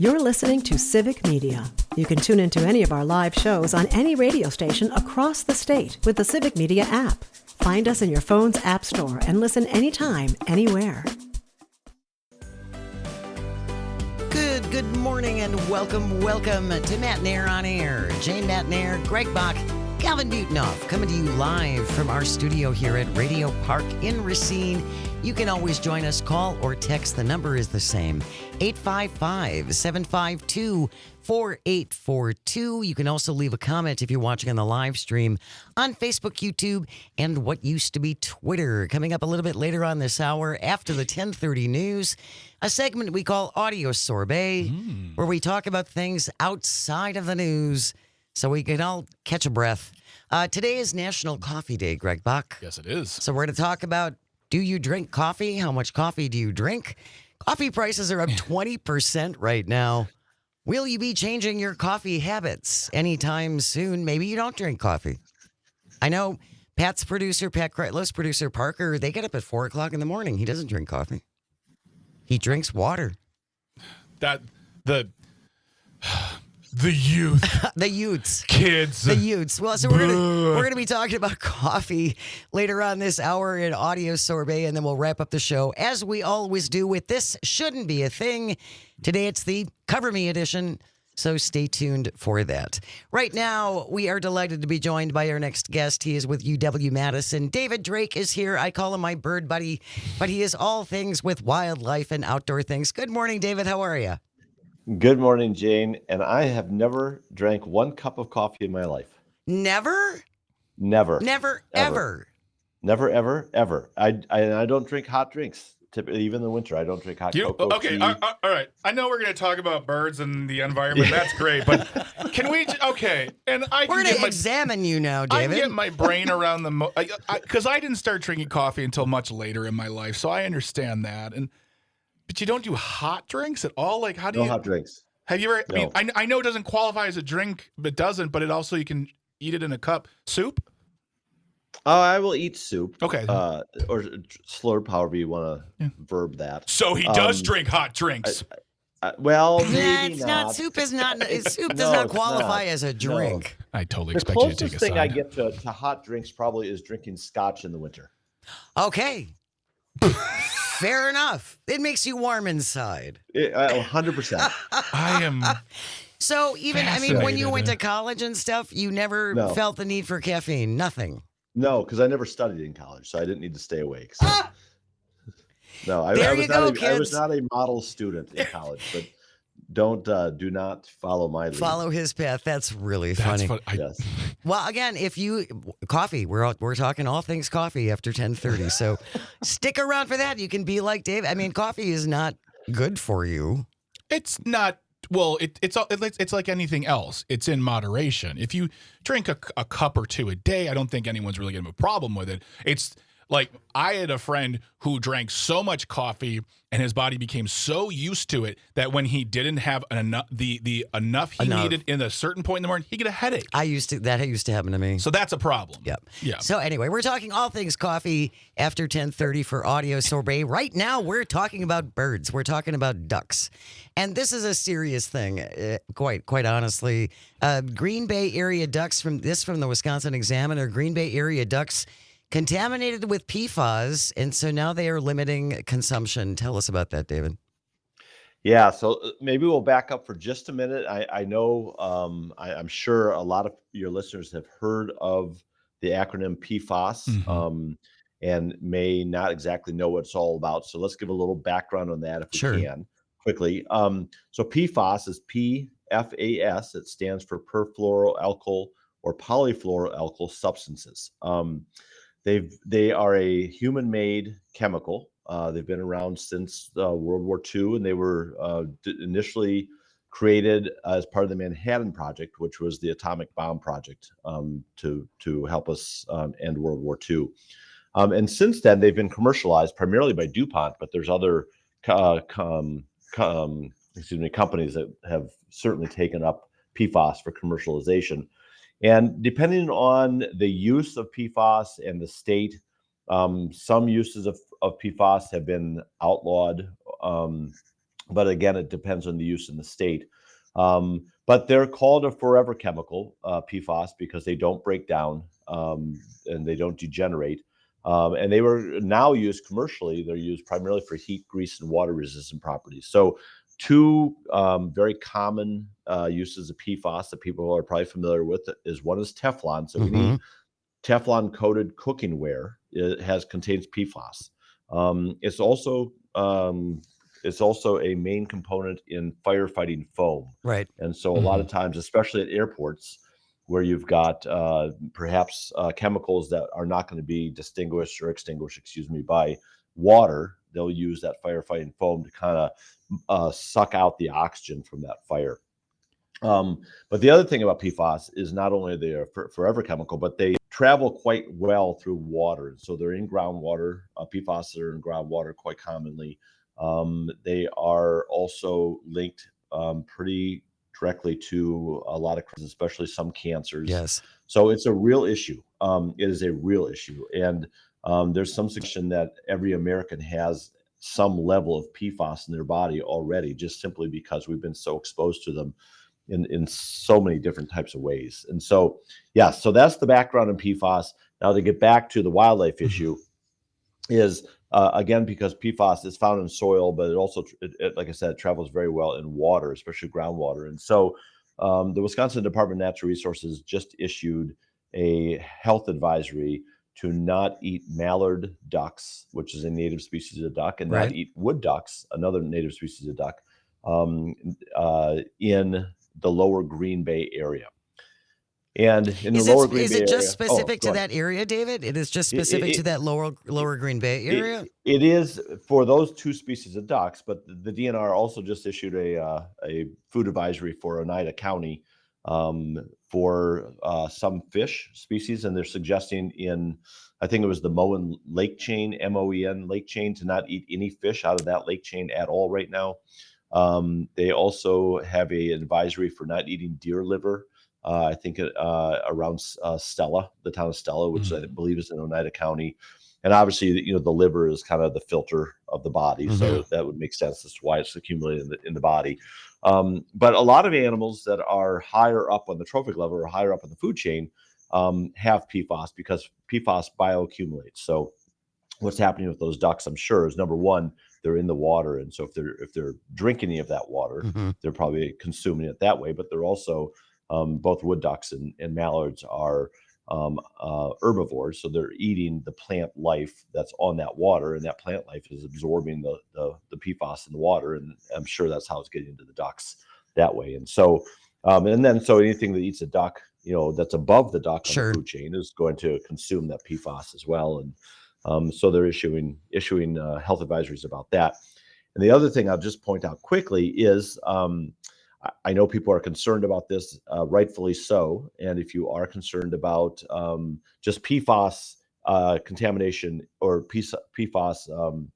You're listening to Civic Media. You can tune into any of our live shows on any radio station across the state with the Civic Media app. Find us in your phone's app store and listen anytime, anywhere. Good morning and welcome to Matt Nair on Air. Jane Matt Nair, Greg Bach, Calvin Butonoff, coming to you live from our studio here at Radio Park in Racine. You can always join us, call or text. The number is the same, 855-752-4842. You can also leave a comment if you're watching on the live stream on Facebook, YouTube, and what used to be Twitter. Coming up a little bit later on this hour after the 10:30 news, a segment we call Audio Sorbet, where we talk about things outside of the news so we can all catch a breath. Today is National Coffee Day, Greg Bach. Yes, it is. So we're going to talk about, do you drink coffee? How much coffee do you drink? Coffee prices are up 20% right now. Will you be changing your coffee habits anytime soon? Maybe you don't drink coffee. I know Pat's producer, Pat Kreitler's producer, Parker, they get up at 4 o'clock in the morning. He doesn't drink coffee. He drinks water. The youth. The Utes. Kids. The Utes. Well, so we're gonna be talking about coffee later on this hour in Audio Sorbet, and then we'll wrap up the show as we always do with This Shouldn't Be a Thing. Today it's the Cover Me edition, so stay tuned for that. Right now, we are delighted to be joined by our next guest. He is with UW-Madison. David Drake is here. I call him my bird buddy, but he is all things with wildlife and outdoor things. Good morning, David. How are you? Good morning, Jane. And I have never drank one cup of coffee in my life. Never? Never. Never, ever. Never, ever, ever. I don't drink hot drinks. Typically, even in the winter, I don't drink hot cocoa. Okay, tea. all right. I know we're going to talk about birds and the environment. That's great, but can we? Okay, and we're going to examine you now, David. I get my brain around the because I didn't start drinking coffee until much later in my life, so I understand that. But you don't do hot drinks at all? Like, how do No you? hot drinks. Have you ever? No. I mean, I know it doesn't qualify as a drink, but doesn't. But it also, you can eat it in a cup. Soup? Oh, I will eat soup. Okay. Or slurp, however you want to verb that. So he does drink hot drinks. Well, Nah, maybe it's not. Soup is not. Soup does not qualify as a drink. I totally The expect you to closest take a thing side. I get to hot drinks probably is drinking scotch in the winter. Okay. Fair enough. It makes you warm inside. 100%. I am. So even, I mean, when you Fascinated. went to college and stuff, you never No. felt the need for caffeine. Nothing. No, because I never studied in college, so I didn't need to stay awake. So. No, I There was you not go, I was kids. not a model student in college, but do not follow my lead. Follow his path. That's really That's funny. Yes. Well, again, coffee, we're talking all things coffee after 10:30. So stick around for that. You can be like Dave. I mean, coffee is not good for you. It's not. Well, it's like anything else. It's in moderation. If you drink a cup or two a day, I don't think anyone's really going to have a problem with it. It's like I had a friend who drank so much coffee and his body became so used to it that when he didn't have enough needed in a certain point in the morning, he'd get a headache. That used to happen to me. So that's a problem. Yep. Yeah. So anyway, we're talking all things coffee after 10:30 for Audio Sorbet. Right now, we're talking about birds. We're talking about ducks. And this is a serious thing, quite honestly. Green Bay area ducks, from the Wisconsin Examiner, Green Bay area ducks contaminated with PFAS, and so now they are limiting consumption. Tell us about that, David. Yeah, so maybe we'll back up for just a minute. I know I'm sure a lot of your listeners have heard of the acronym PFAS and may not exactly know what it's all about. So let's give a little background on that if we can quickly. So PFAS is PFAS. It stands for perfluoroalkyl or polyfluoroalkyl substances. They are a human-made chemical. They've been around since World War II, and they were initially created as part of the Manhattan Project, which was the atomic bomb project to help us end World War II. And since then, they've been commercialized primarily by DuPont, but there's other companies that have certainly taken up PFAS for commercialization. And depending on the use of PFAS and the state, some uses of PFAS have been outlawed but again, it depends on the use in the state. But they're called a forever chemical, PFAS, because they don't break down and they don't degenerate. And they were now used commercially. They're used primarily for heat, grease, and water resistant properties. So two very common uses of PFAS that people are probably familiar with is one is Teflon. So any Teflon coated cooking ware contains PFAS. It's also a main component in firefighting foam. Right. And so a lot of times, especially at airports, where you've got perhaps chemicals that are not going to be extinguished, by water, they'll use that firefighting foam to kind of suck out the oxygen from that fire. But the other thing about PFAS is not only they're forever chemical, but they travel quite well through water. So they're in groundwater. PFAS are in groundwater quite commonly. They are also linked pretty directly to a lot of, especially some cancers. Yes. So it's a real issue. It is a real issue. And there's some suggestion that every American has some level of PFAS in their body already, just simply because we've been so exposed to them in so many different types of ways. And so, yeah, so that's the background in PFAS. Now to get back to the wildlife issue is, again, because PFAS is found in soil, but it also, like I said, travels very well in water, especially groundwater. And so the Wisconsin Department of Natural Resources just issued a health advisory to not eat mallard ducks, which is a native species of duck, and not eat wood ducks, another native species of duck, in the lower Green Bay area. And in the lower Green Bay area, is it just specific to that area, David? It is just specific to that lower Green Bay area? It is for those two species of ducks, but the DNR also just issued a food advisory for Oneida County for some fish species, and they're suggesting I think it was the Moen Lake Chain, MOEN Lake Chain, to not eat any fish out of that lake chain at all right now. They also have an advisory for not eating deer liver. I think around Stella, the town of Stella, which I believe is in Oneida County. And obviously, the liver is kind of the filter of the body. So that would make sense as to why it's accumulated in the body. But a lot of animals that are higher up on the trophic level or higher up on the food chain have PFAS, because PFAS bioaccumulates. So what's happening with those ducks, I'm sure, is number one, they're in the water. And so if they're drinking any of that water, they're probably consuming it that way. But they're also, both wood ducks and mallards are herbivores. So they're eating the plant life that's on that water, and that plant life is absorbing the PFAS in the water. And I'm sure that's how it's getting into the ducks that way. And so, so anything that eats a duck, that's above the duck on the food chain is going to consume that PFAS as well. And so they're issuing health advisories about that. And the other thing I'll just point out quickly is, I know people are concerned about this, rightfully so. And if you are concerned about just PFAS contamination or PFAS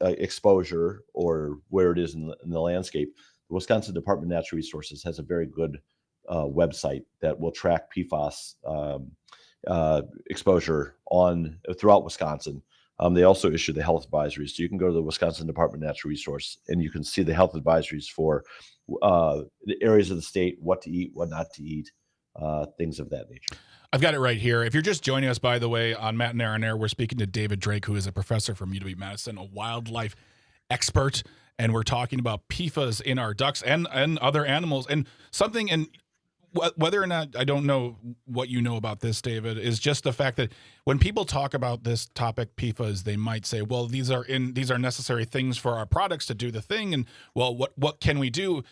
exposure, or where it is in the landscape, the Wisconsin Department of Natural Resources has a very good website that will track PFAS exposure throughout Wisconsin. They also issue the health advisories. So you can go to the Wisconsin Department of Natural Resource and you can see the health advisories for the areas of the state, what to eat, what not to eat, things of that nature. I've got it right here. If you're just joining us, by the way, on Matt and Aaron Air, we're speaking to David Drake, who is a professor from UW-Madison, a wildlife expert, and we're talking about PFAS in our ducks and other animals. And something, and whether or not, I don't know what you know about this, David, is just the fact that when people talk about this topic, PFAS, they might say, well, these are necessary things for our products to do the thing. And well, what can we do?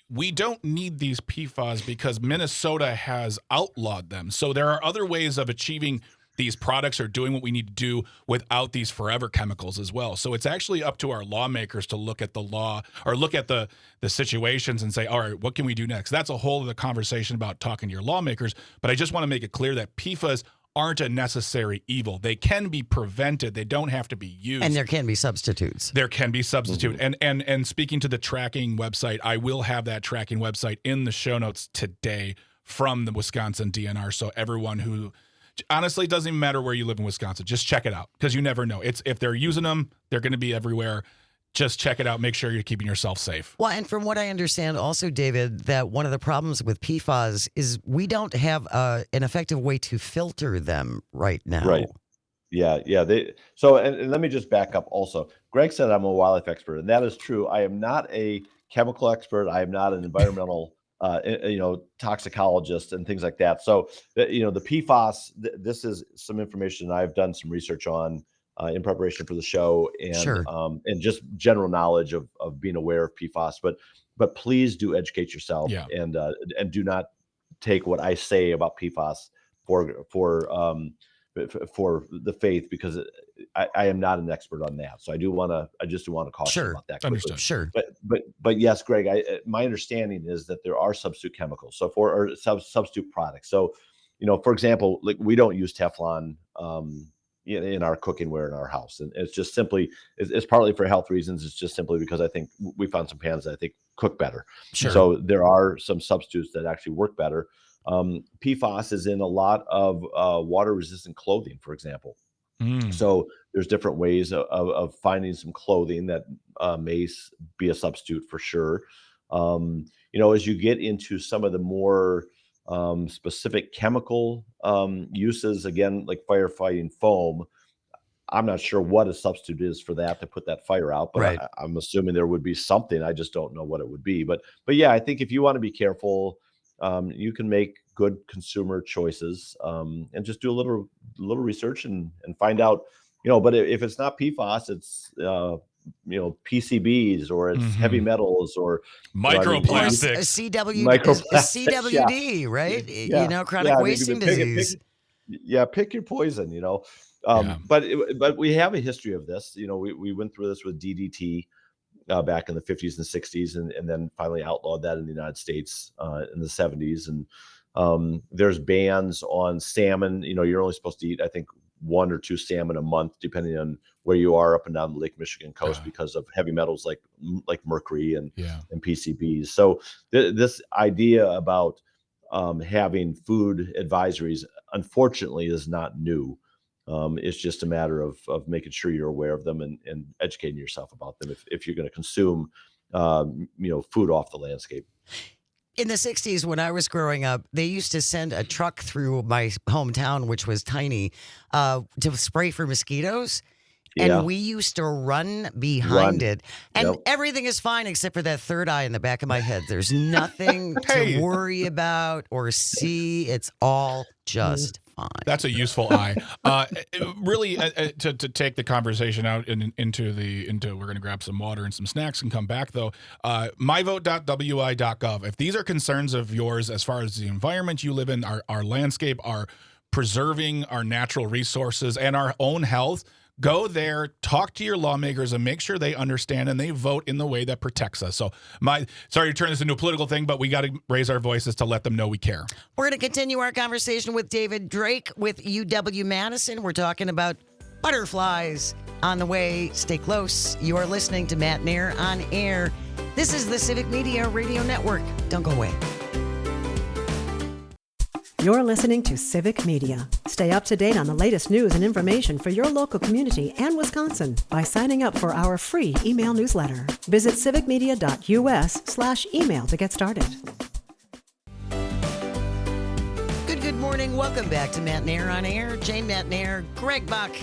We don't need these PFAS because Minnesota has outlawed them. So there are other ways of achieving these products or doing what we need to do without these forever chemicals as well. So it's actually up to our lawmakers to look at the law or look at the situations and say, all right, what can we do next? That's a whole other conversation about talking to your lawmakers. But I just want to make it clear that PFAS aren't a necessary evil. They can be prevented. They don't have to be used. And there can be substitutes. There can be substitute. And speaking to the tracking website, I will have that tracking website in the show notes today from the Wisconsin DNR. So everyone who, honestly, it doesn't even matter where you live in Wisconsin, just check it out, because you never know. If they're using them, they're going to be everywhere. just check it out. Make sure you're keeping yourself safe. Well, and from what I understand also, David, that one of the problems with PFAS is we don't have an effective way to filter them right now. Right. Yeah. And let me just back up also. Greg said I'm a wildlife expert, and that is true. I am not a chemical expert. I am not an environmental toxicologist and things like that. So, the PFAS, this is some information I've done some research on in preparation for the show, and Sure. And just general knowledge of being aware of PFAS. But please do educate yourself, Yeah. and do not take what I say about PFAS for the faith, because I am not an expert on that. So I just do want to caution Sure. about that quickly. Understood. Sure. But yes, Greg, my understanding is that there are substitute chemicals. So substitute products. So, for example, like we don't use Teflon in our cooking ware in our house, and it's just simply it's partly for health reasons. It's just simply because I think we found some pans that I think cook better. Sure. So there are some substitutes that actually work better. PFAS is in a lot of water resistant clothing, for example. So there's different ways of finding some clothing that may be a substitute for sure. As you get into some of the more specific chemical uses, again, like firefighting foam, I'm not sure what a substitute is for that to put that fire out, but Right. I'm assuming there would be something. I just don't know what it would be. But yeah, I think if you want to be careful, you can make good consumer choices, and just do a little research and find out, but if it's not PFAS, it's PCBs, or it's heavy metals, or Microplastics. Microplastics, CWD, right? Chronic wasting disease. Pick your poison, Yeah. But we have a history of this. We went through this with DDT back in the 50s and 60s, and then finally outlawed that in the United States in the 70s. And there's bans on salmon. You're only supposed to eat, I think, 1 or 2 salmon a month, depending on where you are up and down the Lake Michigan coast, because of heavy metals like mercury and PCBs. So this idea about having food advisories, unfortunately, is not new. It's just a matter of making sure you're aware of them and educating yourself about them if you're going to consume food off the landscape. In the 60s, when I was growing up, they used to send a truck through my hometown, which was tiny, to spray for mosquitoes. And we used to run behind it. And everything is fine except for that third eye in the back of my head. There's nothing to worry about or see. It's all just fine. That's a useful eye. Really, to take the conversation out into we're going to grab some water and some snacks and come back, though. myvote.wi.gov. If these are concerns of yours as far as the environment you live in, our landscape, our preserving our natural resources, and our own health, go there, talk to your lawmakers, and make sure they understand and they vote in the way that protects us. So, sorry to turn this into a political thing, but we got to raise our voices to let them know we care. We're going to continue our conversation with David Drake with UW-Madison. We're talking about butterflies on the way. Stay close. You are listening to Matt Nair on Air. This is the Civic Media Radio Network. Don't go away. You're listening to Civic Media. Stay up to date on the latest news and information for your local community and Wisconsin by signing up for our free email newsletter. Visit civicmedia.us/email to get started. Good morning. Welcome back to Matt Nair on Air. Jane Matt Nair, Greg Buck,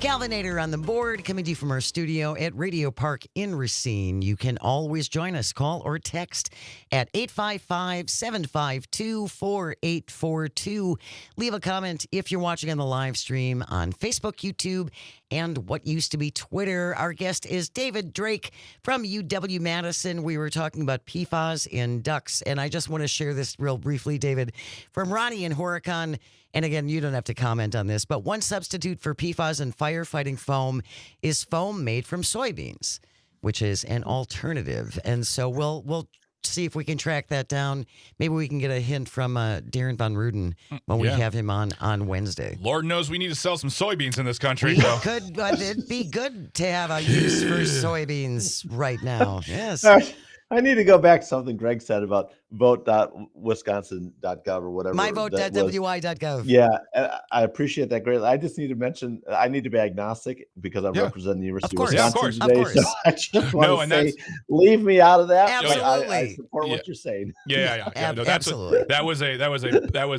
Calvinator on the board, coming to you from our studio at Radio Park in Racine. You can always join us. Call or text at 855-752-4842. Leave a comment if you're watching on the live stream on Facebook, YouTube, and what used to be Twitter. Our guest is David Drake from UW-Madison. We were talking about PFAS in ducks, and I just want to share this real briefly, David, from Ronnie in Horicon. And again, you don't have to comment on this, but one substitute for PFAS and firefighting foam is foam made from soybeans, which is an alternative. And so we'll see if we can track that down. Maybe we can get a hint from Darren Von Ruden when we have him on Wednesday. Lord knows we need to sell some soybeans in this country. It'd be good to have a use for soybeans right now. Yes. I need to go back to something Greg said about vote.wisconsin.gov or whatever. Myvote.wi.gov. Yeah, I appreciate that greatly. I just need to mention I need to be agnostic because I'm representing the University of course. Yeah, of Wisconsin course. today. Of course. So I just want No, to and say, that's leave me out of that. But I Absolutely. support what you're saying. yeah. No, Absolutely. that was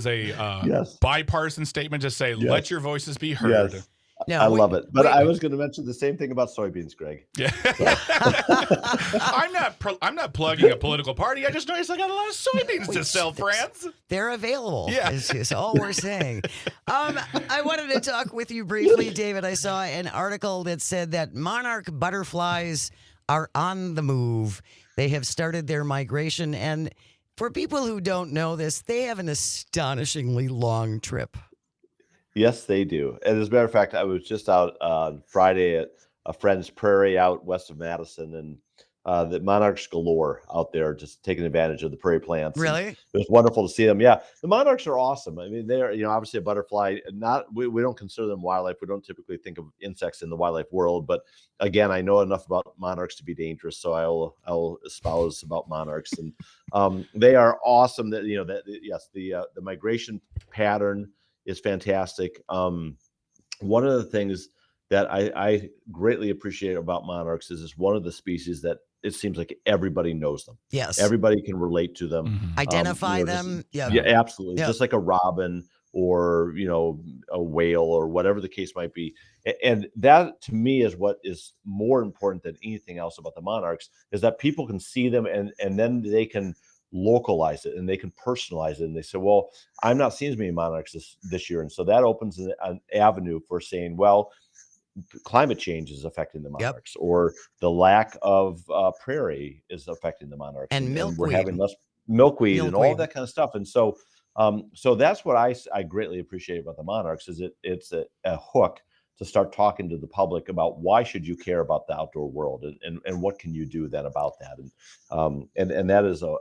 a Yes. bipartisan statement to say, Yes. let your voices be heard. Yes. No, I love it. But I was going to mention the same thing about soybeans, Greg. Yeah. I'm not plugging a political party. I just noticed I got a lot of soybeans to sell, France. They're available. Yeah. Is all we're saying. I wanted to talk with you briefly, David. I saw an article that said that monarch butterflies are on the move. They have started their migration. And for people who don't know this, they have an astonishingly long trip. Yes, they do. And as a matter of fact, I was just out on Friday at a friend's prairie out west of Madison, and the monarchs galore out there, just taking advantage of the prairie plants. And Really? it was wonderful to see them. Yeah, the monarchs are awesome. I mean, they're obviously a butterfly. We don't consider them wildlife. We don't typically think of insects in the wildlife world. But again, I know enough about monarchs to be dangerous, so I'll espouse about monarchs, and they are awesome. That yes, the migration pattern is fantastic. One of the things that I greatly appreciate about monarchs is it's one of the species that it seems like everybody knows them. Yes. Everybody can relate to them. Mhm. Identify them. Yeah, absolutely. Yeah. Just like a robin or a whale or whatever the case might be. And that to me is what is more important than anything else about the monarchs, is that people can see them and then they can localize it and they can personalize it, and they say, well, I'm not seeing as many monarchs this year, and so that opens an avenue for saying, well, climate change is affecting the monarchs, or the lack of prairie is affecting the monarchs, And we're milkweed. having less milkweed and all Milkweed. that kind of stuff. And so so that's what I greatly appreciate about the monarchs, is it's a hook to start talking to the public about why should you care about the outdoor world, and what can you do then about that, and that is a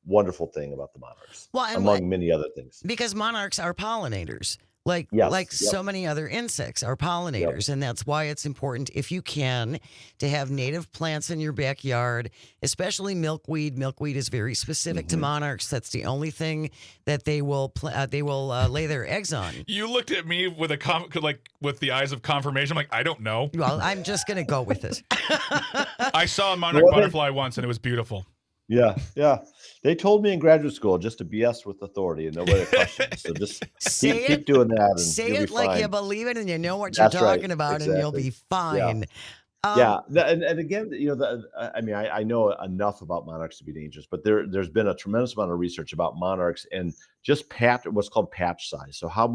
wonderful thing about the monarchs, Well, and among many other things. because monarchs are pollinators. Like Yes, like yep. so many other insects are pollinators, and that's why it's important, if you can, to have native plants in your backyard, especially milkweed. Milkweed is very specific to monarchs. That's the only thing that they will lay their eggs on. You looked at me with with the eyes of confirmation. I'm like, I don't know. Well, I'm just gonna go with it. I saw a monarch butterfly once, and it was beautiful. Yeah. They told me in graduate school just to BS with authority and nobody questions. So just keep doing that, and Say you'll it be like fine. you believe it and you know what That's you're right. talking about, and you'll be Exactly. fine. And again, I mean, I know enough about monarchs to be dangerous, but there's been a tremendous amount of research about monarchs and just what's called patch size. So how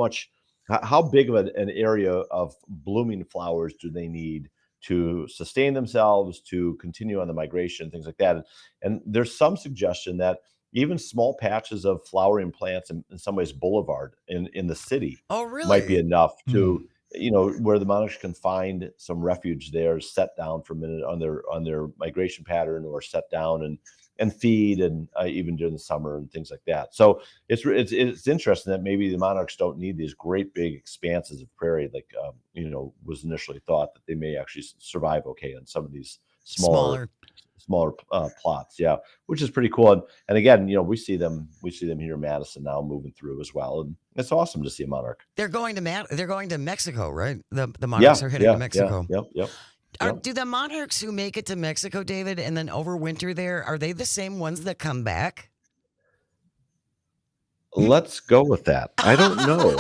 big of an area of blooming flowers do they need to sustain themselves, to continue on the migration, things like that. And there's some suggestion that even small patches of flowering plants, in some ways boulevard in the city, Oh, really? might be enough to where the monarchs can find some refuge there, set down for a minute on their migration pattern, or set down and feed, and even during the summer and things like that. So it's interesting that maybe the monarchs don't need these great big expanses of prairie like was initially thought, that they may actually survive okay on some of these smaller plots. Yeah, which is pretty cool. And again, we see them here in Madison now, moving through as well, and it's awesome to see a monarch. They're going to Mexico, right? The monarchs are heading to Mexico. Yep. Do the monarchs who make it to Mexico, David, and then overwinter there, are they the same ones that come back? Let's go with that. I don't know.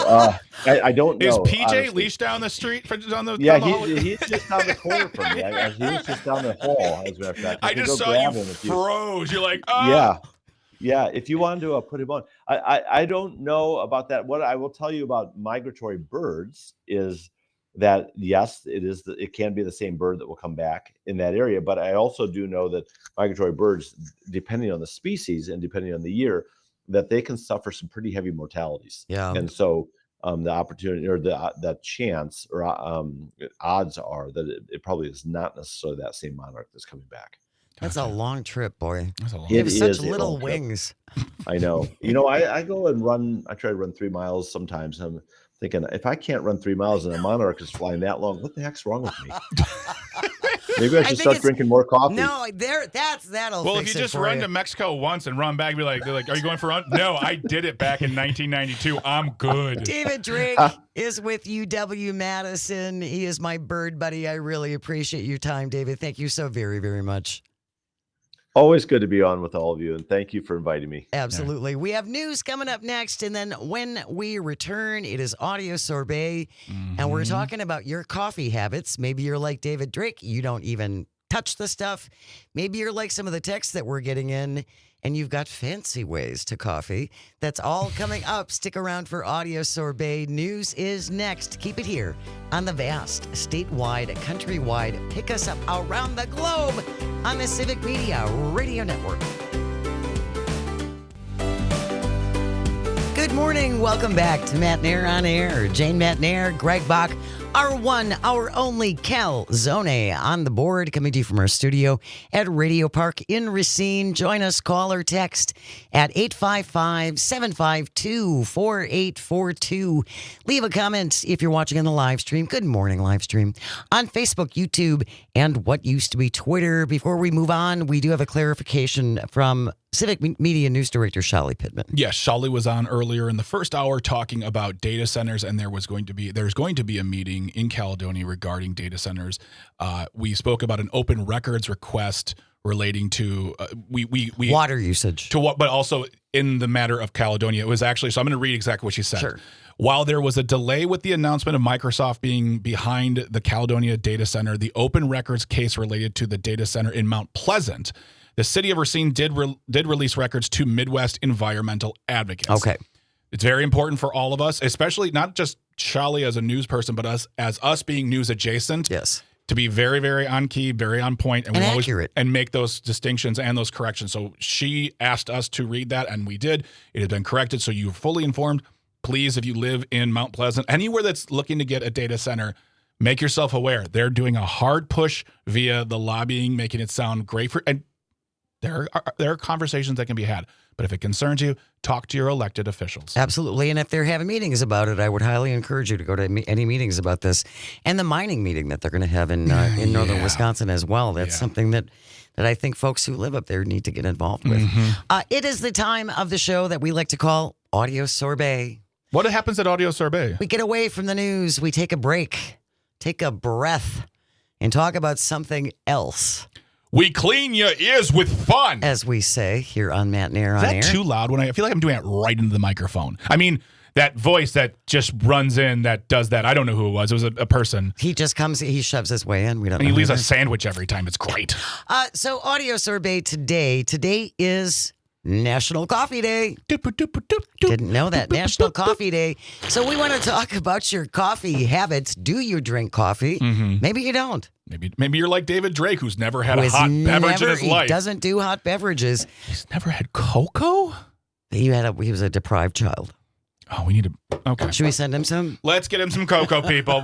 I don't know. Is PJ honestly. leashed down the street on the Yeah, hall? he's just down the corner from me. He was just down the hall, as a matter of fact. I just saw you froze. You're like, oh. Yeah. If you wanted to put him on, I don't know about that. What I will tell you about migratory birds is that yes, it can be the same bird that will come back in that area. But I also do know that migratory birds, depending on the species and depending on the year, that they can suffer some pretty heavy mortalities. Yeah. And so the opportunity, or the chance, or odds are that it probably is not necessarily that same monarch that's coming back. That's a long trip, boy. That's a long You have It such is a little long trip. wings. I know. I go and run. I try to run 3 miles sometimes. I'm thinking, if I can't run 3 miles and a monarch is flying that long, what the heck's wrong with me? Maybe I should think start it's- drinking more coffee. No, that'll Well, if fix you it just for run you. to Mexico once and run back, they're like, are you going for a run? No, I did it back in 1992. I'm good. David Drake is with UW Madison. He is my bird buddy. I really appreciate your time, David. Thank you so very, very much. Always good to be on with all of you, and thank you for inviting me. Absolutely. We have news coming up next, and then when we return, it is Audio Sorbet, and we're talking about your coffee habits. Maybe you're like David Drake. You don't even touch the stuff. Maybe you're like some of the texts that we're getting in, and you've got fancy ways to coffee. That's all coming up. Stick around for Audio Sorbet. News is next. Keep it here on the vast, statewide, countrywide, pick us up around the globe on the Civic Media Radio Network. Good morning. Welcome back to Matt Nair on Air. Jane Matt Nair, Greg Bach, our one, our only Cal Zone on the board, coming to you from our studio at Radio Park in Racine. Join us, call or text at 855-752-4842. Leave a comment if you're watching on the live stream. Good morning, live stream on Facebook, YouTube, and what used to be Twitter. Before we move on, we do have a clarification from Civic Media News Director Shali Pittman. Yes, Shali was on earlier in the first hour talking about data centers, and there's going to be a meeting in Caledonia regarding data centers. We spoke about an open records request relating to we Water usage. to what, but also in the matter of Caledonia. It was actually, so I'm going to read exactly what she said. Sure. While there was a delay with the announcement of Microsoft being behind the Caledonia data center, the open records case related to the data center in Mount Pleasant, the city of Racine did release records to Midwest environmental advocates. Okay. It's very important for all of us, especially not just Shali as a news person, but us being news adjacent. Yes. To be very, very on key, very on point, and we always accurate. and make those distinctions and those corrections. So she asked us to read that, and we did. It has been corrected, so you're fully informed. Please, if you live in Mount Pleasant, anywhere that's looking to get a data center, make yourself aware. They're doing a hard push via the lobbying, making it sound great for. And there are conversations that can be had. But if it concerns you, talk to your elected officials. Absolutely. And if they're having meetings about it, I would highly encourage you to go to any meetings about this. And the mining meeting that they're going to have in northern Wisconsin as well. That's something that I think folks who live up there need to get involved with. It is the time of the show that we like to call Audio Sorbet. What happens at Audio Sorbet? We get away from the news. We take a break, take a breath, and talk about something else. We clean your ears with fun. As we say here on Matt Nair on Is that Air. too loud? When I feel like I'm doing it right into the microphone. I mean, that voice that just runs in, that does that. I don't know who it was. It was a person. He just comes, he shoves his way in. We don't And know. he who leaves it a is. sandwich every time. It's great. So Audio Sorbet today. Today is National Coffee Day. Didn't know that. National Coffee Day. So we want to talk about your coffee habits. Do you drink coffee? Maybe you don't. Maybe you're like David Drake, who's never had a hot beverage in his He life. doesn't do hot beverages. He's never had cocoa? He was a deprived child. Oh, we need to. Okay. Should we send him some? Let's get him some cocoa, people.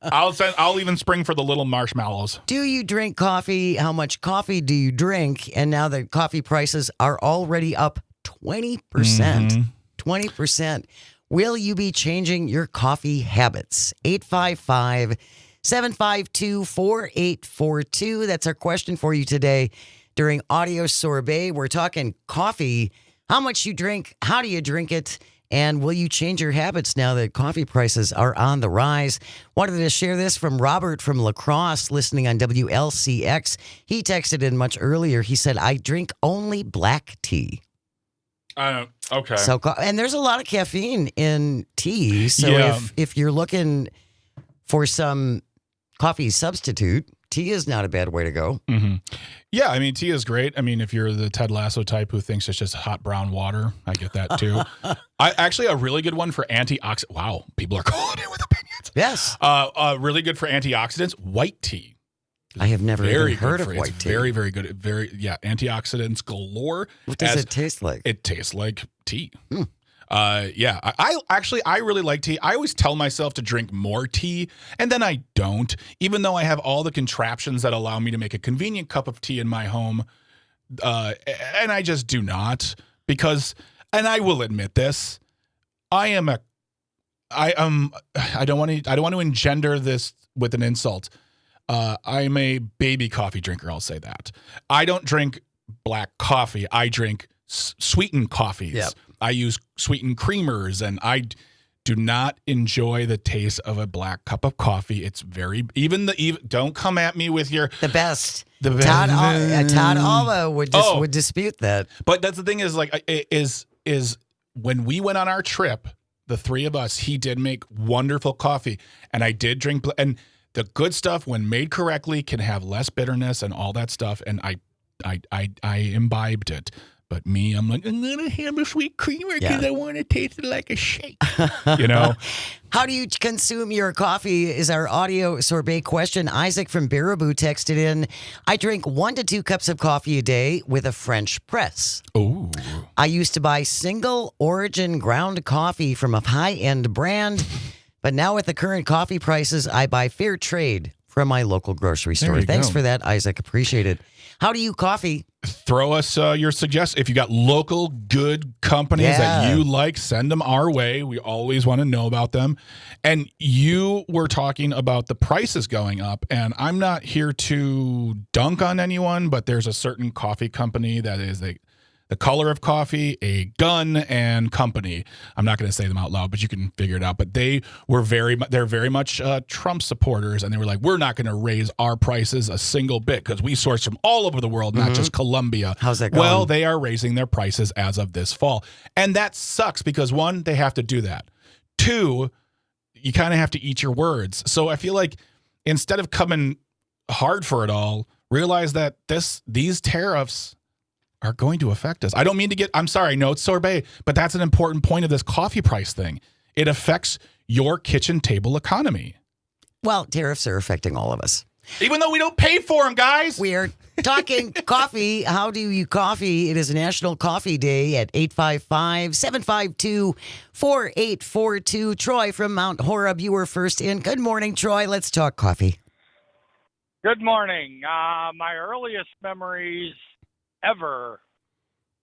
I'll even spring for the little marshmallows. Do you drink coffee? How much coffee do you drink? And now the coffee prices are already up 20%. 20%. Will you be changing your coffee habits? 855-752-4842. That's our question for you today during Audio Sorbet. We're talking coffee. How much you drink? How do you drink it? And will you change your habits now that coffee prices are on the rise? Wanted to share this from Robert from La Crosse, listening on WLCX. He texted in much earlier. He said, I drink only black tea. Okay. So, and there's a lot of caffeine in tea. So Yeah. if you're looking for some coffee substitute, tea is not a bad way to go. Yeah, I mean, tea is great. I mean, if you're the Ted Lasso type who thinks it's just hot brown water, I get that too. Actually, a really good one for antioxidants. Wow, people are calling in with opinions. Yes. Really good for antioxidants. White tea. I have never Very even heard good of for white it's tea. Very, very good. Antioxidants galore. What does it taste like? It tastes like tea. Yeah, I really like tea. I always tell myself to drink more tea, and then I don't, even though I have all the contraptions that allow me to make a convenient cup of tea in my home. And I just do not, because, and I will admit this, I don't want to engender this with an insult. I'm a baby coffee drinker. I'll say that. I don't drink black coffee. I drink sweetened coffees. Yep. I use sweetened creamers, and I do not enjoy the taste of a black cup of coffee. It's very even don't come at me with your The best. the Todd Alva would dispute that. But that's the thing is like is when we went on our trip, the three of us, he did make wonderful coffee, and I did drink and the good stuff when made correctly can have less bitterness and all that stuff, and I imbibed it. But me, I'm like, I'm going to have a sweet creamer because I want to taste it like a shake. You know? How do you consume your coffee is our audio sorbet question. Isaac from Baraboo texted in, I drink 1 to 2 cups of coffee a day with a French press. Ooh. I used to buy single origin ground coffee from a high-end brand, but now with the current coffee prices, I buy fair trade from my local grocery store. Thanks for that, Isaac. Appreciate it. How do you coffee? Throw us your suggestions. If you got local good companies that you like, send them our way. We always want to know about them. And you were talking about the prices going up, and I'm not here to dunk on anyone, but there's a certain coffee company that is the color of coffee, a gun, and company. I'm not going to say them out loud, but you can figure it out. But they're very much Trump supporters, and they were like, we're not going to raise our prices a single bit because we source from all over the world, not just Colombia. How's that going? Well, they are raising their prices as of this fall. And that sucks because, 1, they have to do that. 2, you kind of have to eat your words. So I feel like instead of coming hard for it all, realize that these tariffs are going to affect us. I don't mean to I'm sorry, no, it's sorbet, but that's an important point of this coffee price thing. It affects your kitchen table economy. Well, tariffs are affecting all of us. Even though we don't pay for them, guys. We are talking coffee. How do you coffee? It is National Coffee Day at 855-752-4842. Troy from Mount Horeb, you were first in. Good morning, Troy. Let's talk coffee. Good morning. My earliest memories ever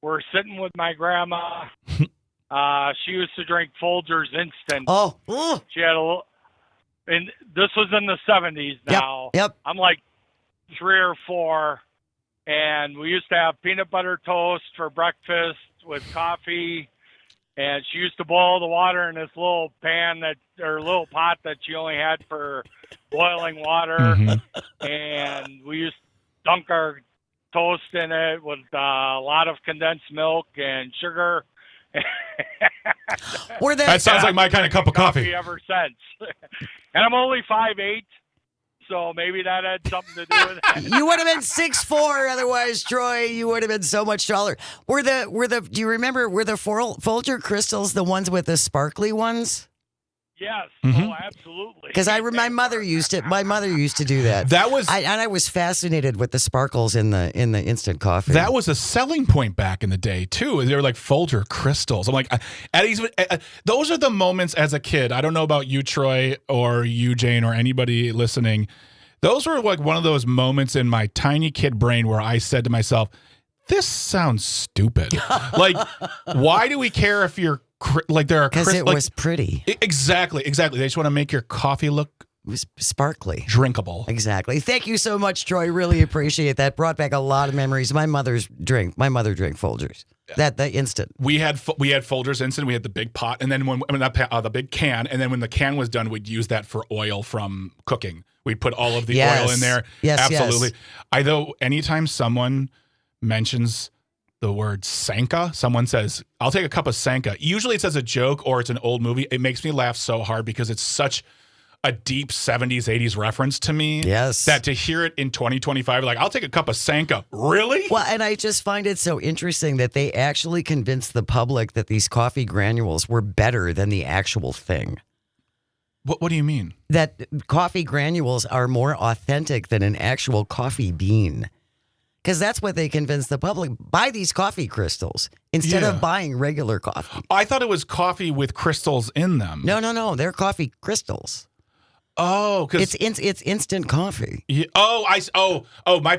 were sitting with my grandma. She used to drink Folgers Instant. Oh. She had a little, and this was in the 70s now. Yep. I'm like 3 or 4, and we used to have peanut butter toast for breakfast with coffee, and she used to boil the water in this little pan or little pot that she only had for boiling water, and we used to dunk our toast in it with a lot of condensed milk and sugar. That sounds like my kind of cup of coffee. Ever since. And I'm only 5'8", so maybe that had something to do with it. You would have been 6'4", otherwise, Troy, you would have been so much taller. Do you remember, were the Folger crystals the ones with the sparkly ones? Yes. Oh, absolutely. Because my mother used to do that. I was fascinated with the sparkles in the instant coffee. That was a selling point back in the day too. They were like Folger crystals. I'm like, those are the moments as a kid. I don't know about you, Troy, or you, Jane, or anybody listening. Those were like one of those moments in my tiny kid brain where I said to myself, "This sounds stupid. Like, why do we care if you're like there are because it was pretty." Exactly. They just want to make your coffee look sparkly, drinkable. Exactly. Thank you so much, Troy. Really appreciate that. Brought back a lot of memories. My mother drank Folgers. The instant. We had Folgers instant. We had the big pot, and then the big can, and then when the can was done, we'd use that for oil from cooking. We'd put all of the oil in there. Yes, absolutely. Anytime someone mentions the word Sanka, someone says, "I'll take a cup of Sanka." Usually it's as a joke or it's an old movie. It makes me laugh so hard because it's such a deep 70s, 80s reference to me. Yes. That to hear it in 2025, like, "I'll take a cup of Sanka." Really? Well, and I just find it so interesting that they actually convinced the public that these coffee granules were better than the actual thing. What do you mean? That coffee granules are more authentic than an actual coffee bean. Because that's what they convinced the public. Buy these coffee crystals instead of buying regular coffee. I thought it was coffee with crystals in them. No. They're coffee crystals. Oh, because it's instant coffee. Yeah, my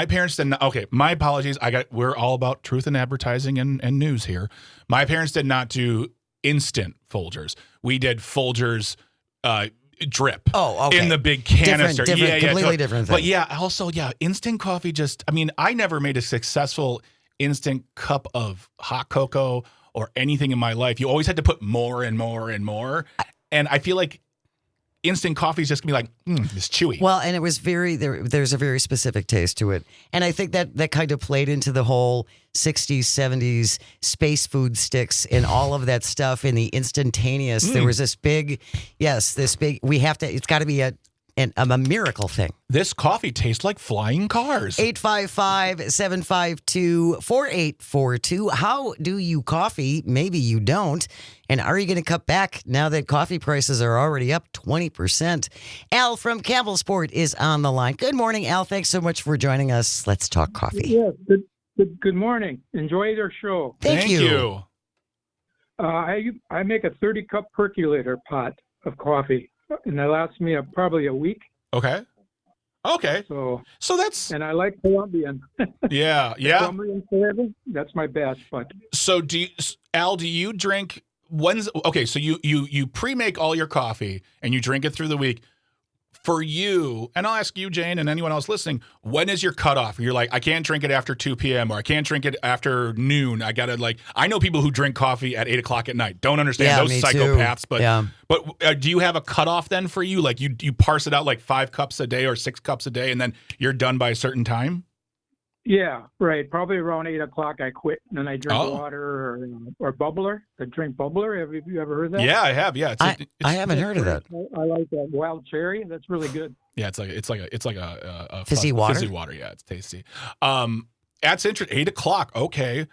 parents did not. Okay, my apologies. We're all about truth in advertising and news here. My parents did not do instant Folgers. We did Folgers drip. Oh, okay. In the big canister. Different, completely different thing. But yeah, also, instant coffee I never made a successful instant cup of hot cocoa or anything in my life. You always had to put more and more and more. And I feel like instant coffee is just gonna be like, it's chewy. Well, and it was there's a very specific taste to it. And I think that kind of played into the whole 60s, 70s space food sticks and all of that stuff in the instantaneous. There was this big, it's got to be a miracle thing. This coffee tastes like flying cars. 855-752-4842. How do you coffee? Maybe you don't. And are you going to cut back now that coffee prices are already up 20%? Al from Campbellsport is on the line. Good morning, Al. Thanks so much for joining us. Let's talk coffee. Yes, good morning. Enjoy your show. Thank you. I make a 30-cup percolator pot of coffee, and that lasts me probably a week. Okay. So that's... And I like Colombian. Yeah. Colombian flavor, that's my best. But so do you drink... So you pre-make all your coffee and you drink it through the week. For you, and I'll ask you, Jane, and anyone else listening, when is your cutoff? You're like, I can't drink it after 2 p.m. or I can't drink it after noon. I know people who drink coffee at 8 o'clock at night. Don't understand those psychopaths. Too. But do you have a cutoff then for you? Like you parse it out like 5 cups a day or 6 cups a day, and then you're done by a certain time? yeah, right. Probably around 8 o'clock I quit, and then I drink water or bubbler. I drink bubbler. Have you ever heard that? Yeah, I have. Yeah, I haven't heard of that. I like that wild cherry. That's really good. Yeah, it's like a fizzy water. Fizzy water. Yeah, it's tasty. That's interesting. 8 o'clock. Okay,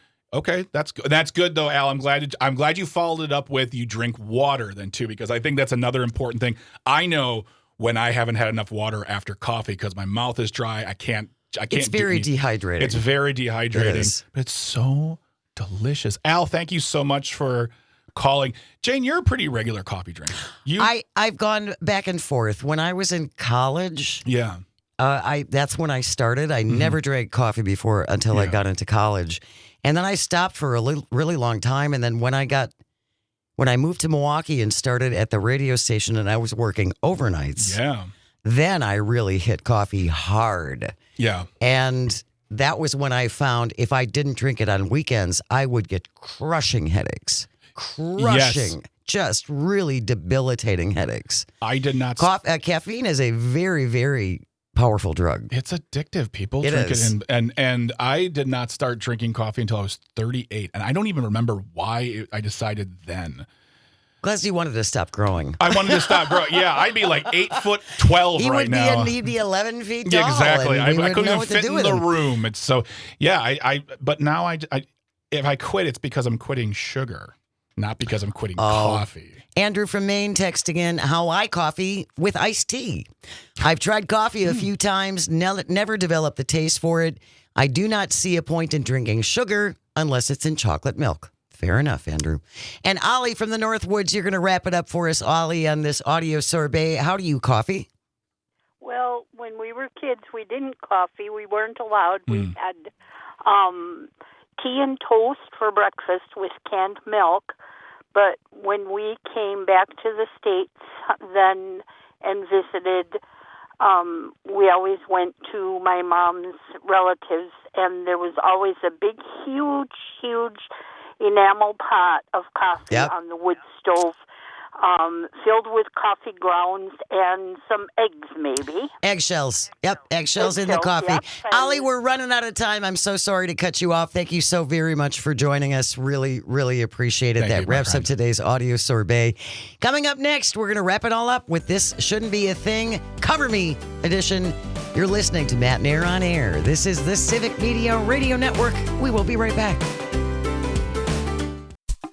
that's good. That's good though, Al. I'm glad you followed it up with you drink water then too, because I think that's another important thing. I know when I haven't had enough water after coffee because my mouth is dry. I can't. It's very dehydrating. It's very dehydrating. But it's so delicious. Al, thank you so much for calling. Jane, you're a pretty regular coffee drinker. I've gone back and forth. When I was in college, that's when I started. I never drank coffee before until I got into college. And then I stopped for a really long time. And then when I moved to Milwaukee and started at the radio station and I was working overnights, then I really hit coffee hard. Yeah. And that was when I found if I didn't drink it on weekends, I would get crushing headaches. Just really debilitating headaches. I did not. Caffeine is a very, very powerful drug. It's addictive. People drink it. And I did not start drinking coffee until I was 38. And I don't even remember why I decided then. Because you wanted to stop growing. I wanted to stop growing. Yeah, I'd be like 8'12" right now. He'd be 11 feet tall. Yeah, exactly. I couldn't even fit fit in the room. It's so, but now if I quit, it's because I'm quitting sugar, not because I'm quitting coffee. Andrew from Maine texting in how I coffee with iced tea. I've tried coffee a few times, never developed the taste for it. I do not see a point in drinking sugar unless it's in chocolate milk. Fair enough, Andrew. And Ollie from the Northwoods, you're going to wrap it up for us, Ollie, on this audio sorbet. How do you coffee? Well, when we were kids, we didn't coffee. We weren't allowed. We had tea and toast for breakfast with canned milk. But when we came back to the States then and visited, we always went to my mom's relatives, and there was always a big, huge enamel pot of coffee on the wood stove, filled with coffee grounds and some eggs, maybe. Eggshells. Yep, eggshells in the coffee. Yep. Ollie, we're running out of time. I'm so sorry to cut you off. Thank you so very much for joining us. Really, really appreciate it. That wraps up today's audio sorbet. Coming up next, we're going to wrap it all up with This Shouldn't Be a Thing, Cover Me edition. You're listening to Matt Nair on Air. This is the Civic Media Radio Network. We will be right back.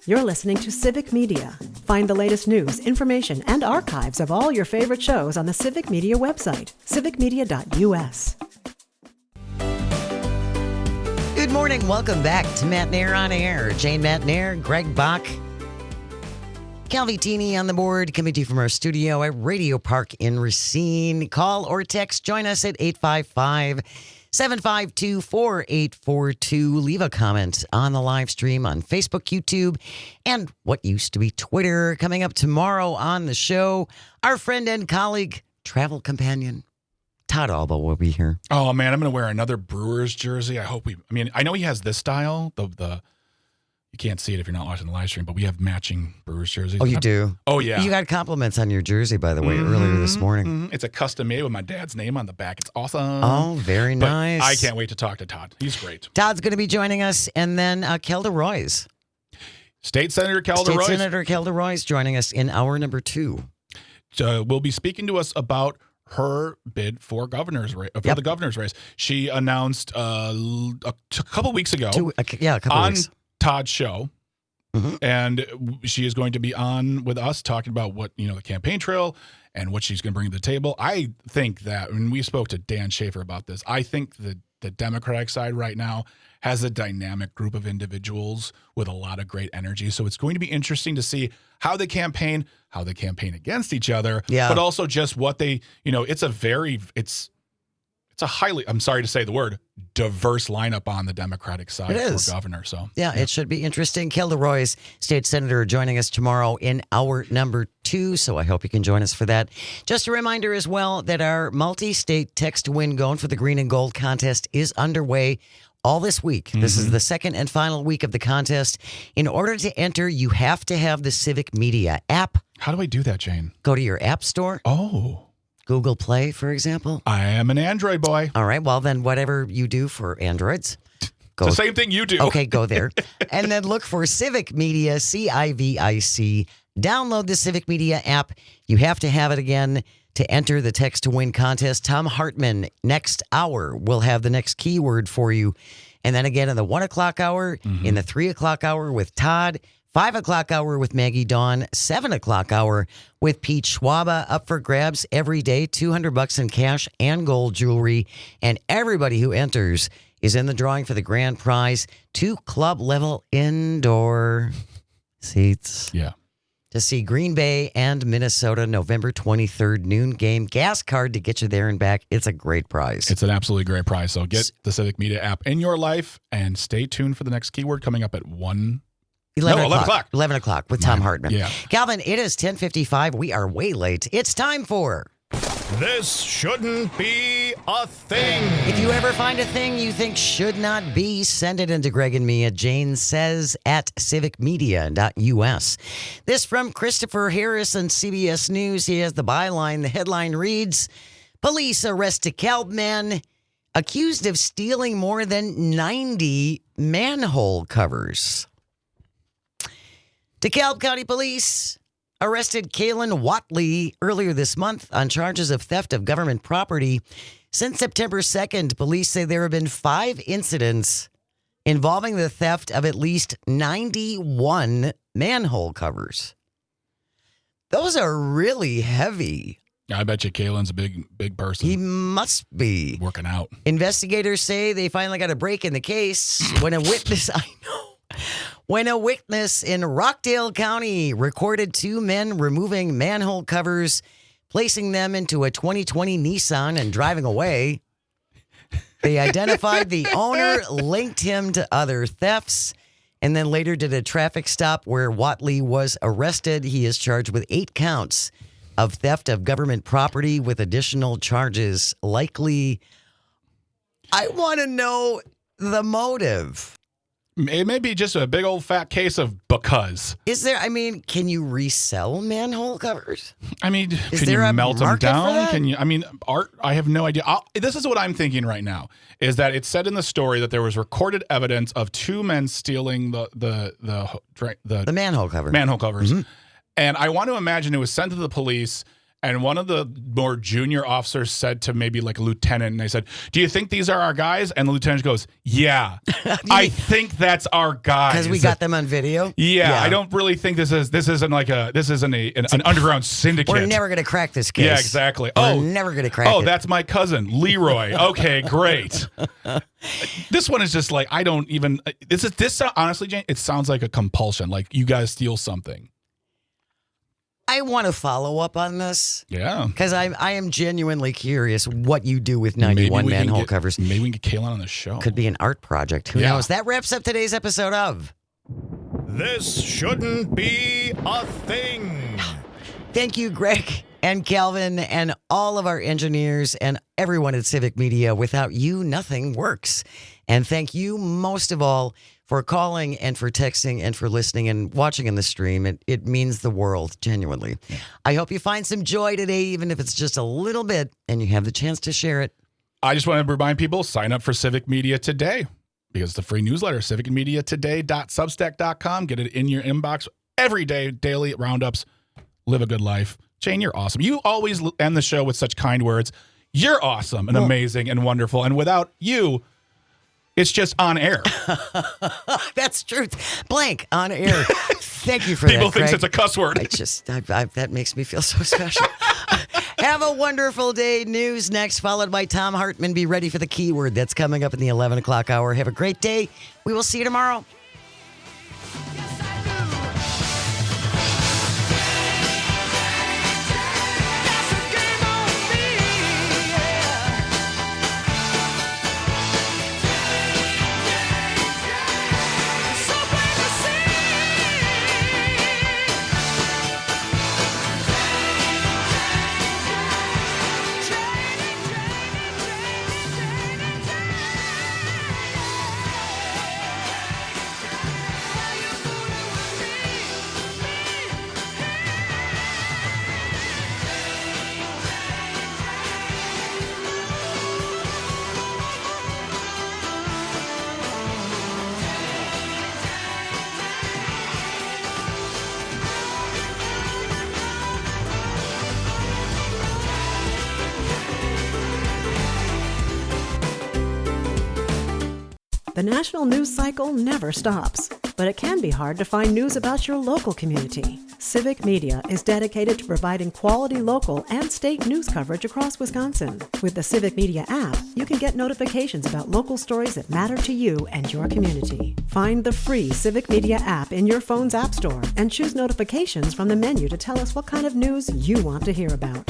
You're listening to Civic Media. Find the latest news, information, and archives of all your favorite shows on the Civic Media website, civicmedia.us. Good morning. Welcome back to Matt Nair on Air. Jane Matt Nair, Greg Bach, Calvitini on the board, coming to you from our studio at Radio Park in Racine. Call or text. Join us at 855 752-4842. Leave a comment on the live stream on Facebook, YouTube, and what used to be Twitter. Coming up tomorrow on the show, our friend and colleague, travel companion, Todd Alba will be here. Oh, man, I'm going to wear another Brewers jersey. I know he has this style, the you can't see it if you're not watching the live stream, but we have matching Brewers jerseys. Oh, you do? Oh, yeah. You got compliments on your jersey, by the way, earlier this morning. Mm-hmm. It's a custom made with my dad's name on the back. It's awesome. Oh, very But nice. I can't wait to talk to Todd. He's great. Todd's going to be joining us, and then Kelda Royce. State Senator Kelda Royce. State Senator Kelda Royce joining us in hour number 2. Will be speaking to us about her bid for the governor's race. She announced a couple weeks ago a couple on weeks. Todd's show. Mm-hmm. And she is going to be on with us talking about what, the campaign trail and what she's going to bring to the table. I think that when we spoke to Dan Schaefer about this, I think that the Democratic side right now has a dynamic group of individuals with a lot of great energy. So it's going to be interesting to see how they campaign against each other, but also just what they, it's a highly, I'm sorry to say the word, diverse lineup on the Democratic side for governor. So it should be interesting. Kelda Royce, state senator, joining us tomorrow in hour number 2. So I hope you can join us for that. Just a reminder as well that our multi-state text to win going for the green and gold contest is underway all this week. Mm-hmm. This is the second and final week of the contest. In order to enter, you have to have the Civic Media app. How do I do that, Jane? Go to your app store. Oh. Google Play, for example. I am an Android boy. All right. Well, then whatever you do for Androids. Go. It's the same thing you do. Okay, go there. And then look for Civic Media, CIVIC. Download the Civic Media app. You have to have it again to enter the Text to Win contest. Tom Hartman, next hour, will have the next keyword for you. And then again in the 1 o'clock hour, in the 3 o'clock hour with Todd, 5 o'clock hour with Maggie Dawn, 7 o'clock hour with Pete Schwaba, up for grabs every day, $200 in cash and gold jewelry. And everybody who enters is in the drawing for the grand prize, 2 club-level indoor seats. Yeah. To see Green Bay and Minnesota, November 23rd, noon game. Gas card to get you there and back. It's a great prize. It's an absolutely great prize. So get the Civic Media app in your life and stay tuned for the next keyword coming up at 11 o'clock. 11 o'clock with Tom Hartman. Yeah. Calvin, it is 10:55. We are way late. It's time for... This shouldn't be a thing. If you ever find a thing you think should not be, send it into Greg and me at janesays@civicmedia.us. This from Christopher Harris on CBS News. He has the byline. The headline reads, police arrest DeKalb man accused of stealing more than 90 manhole covers. DeKalb County Police arrested Kalen Watley earlier this month on charges of theft of government property. Since September 2nd, police say there have been 5 incidents involving the theft of at least 91 manhole covers. Those are really heavy. I bet you Kalen's a big person. He must be. Working out. Investigators say they finally got a break in the case when a witness, when a witness in Rockdale County recorded 2 men removing manhole covers, placing them into a 2020 Nissan and driving away. They identified the owner, linked him to other thefts, and then later did a traffic stop where Watley was arrested. He is charged with 8 counts of theft of government property with additional charges likely. I want to know the motive. It may be just a big old fat case of because. Is there, can you resell manhole covers? Can you melt them down? Art, I have no idea. This is what I'm thinking right now, is that it said in the story that there was recorded evidence of 2 men stealing the manhole cover. Manhole covers. Mm-hmm. And I want to imagine it was sent to the police, and one of the more junior officers said to maybe like a lieutenant, and they said, "Do you think these are our guys?" And the lieutenant goes, "Yeah, I think that's our guys because we got them on video." Yeah, I don't really think this isn't an underground syndicate. We're never gonna crack this case. Yeah, exactly. We're never gonna crack it. Oh, that's my cousin Leroy. Okay, great. This one is just like I don't even. This honestly, Jane. It sounds like a compulsion. Like you guys steal something. I want to follow up on this. Yeah. Because I am genuinely curious what you do with 91 manhole covers. Maybe we can get Kaylin on the show. Could be an art project. Who knows? That wraps up today's episode of This Shouldn't Be a Thing. Thank you, Greg and Calvin, and all of our engineers and everyone at Civic Media. Without you, nothing works. And thank you most of all for calling and for texting and for listening and watching in the stream. It means the world, genuinely. Yeah. I hope you find some joy today, even if it's just a little bit, and you have the chance to share it. I just want to remind people, sign up for Civic Media Today, because the free newsletter, civicmediatoday.substack.com. Get it in your inbox every day, daily roundups. Live a good life. Jane, you're awesome. You always end the show with such kind words. You're awesome and amazing and wonderful. And without you, it's just on air. That's truth. Blank on air. Thank you for People that, think Craig. it's a cuss word. That makes me feel so special. Have a wonderful day. News next, followed by Tom Hartman. Be ready for the keyword that's coming up in the 11 o'clock hour. Have a great day. We will see you tomorrow. The national news cycle never stops, but it can be hard to find news about your local community. Civic Media is dedicated to providing quality local and state news coverage across Wisconsin. With the Civic Media app, you can get notifications about local stories that matter to you and your community. Find the free Civic Media app in your phone's app store and choose notifications from the menu to tell us what kind of news you want to hear about.